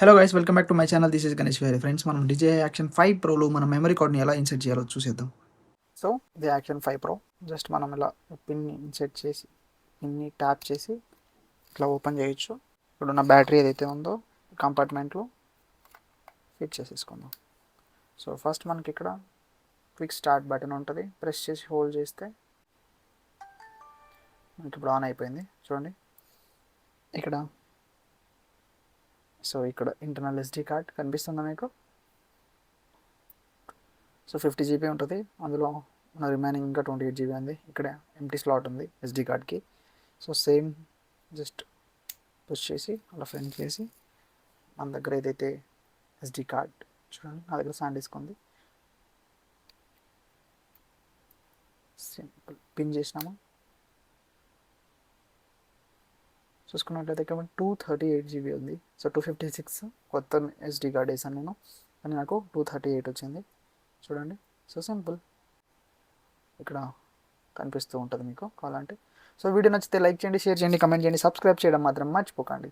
Hello guys, welcome back to my channel. This is Ganesh Vihari. Friends, మనం DJ action 5 ప్రోలో మన memory కార్డ్ని ఎలా insert చేయాలో చూసేద్దాం. సో ఇది యాక్షన్ 5 ప్రో. జస్ట్ మనం ఇలా పిన్ని ఇన్సర్ట్ చేసి పిన్ని ట్యాప్ చేసి ఇట్లా ఓపెన్ చేయొచ్చు. ఇప్పుడు నా బ్యాటరీ ఏదైతే ఉందో కంపార్ట్మెంట్లో ఫిట్ చేసేసుకుందాం. సో ఫస్ట్ మనకి ఇక్కడ క్విక్ స్టార్ట్ బటన్ ఉంటుంది. ప్రెస్ చేసి హోల్డ్ చేస్తే మనకి ఇప్పుడు ఆన్ అయిపోయింది. చూడండి ఇక్కడ. సో ఇక్కడ ఇంటర్నల్ ఎస్డి కార్డ్ కనిపిస్తుందా మీకు? సో 50 జీబీ ఉంటుంది. అందులో మన రిమైనింగ్ ఇంకా 28 జీబీ ఉంది. ఇక్కడ ఎంటీ స్లాట్ ఉంది ఎస్డి కార్డ్కి. సో సేమ్ జస్ట్ పుష్ చేసి అలా ఫ్రంట్ చేసి మన దగ్గర ఏదైతే ఎస్డి కార్డ్ చూడండి, నా దగ్గర సాండిస్క్ ఉంది. సింపుల్ పిన్ చేసినాము. చూసుకున్నట్లయితే ఇక్కడ 238 జీబీ ఉంది. సో 256 కొత్త ఎస్డి కార్డ్ వేసాను నేను, కానీ నాకు 238 వచ్చింది. చూడండి, సో సింపుల్. ఇక్కడ కనిపిస్తూ ఉంటుంది మీకు కావాలంటే. సో వీడియో నచ్చితే లైక్ చేయండి, షేర్ చేయండి, కమెంట్ చేయండి, సబ్స్క్రైబ్ చేయడం మాత్రం మర్చిపోకండి.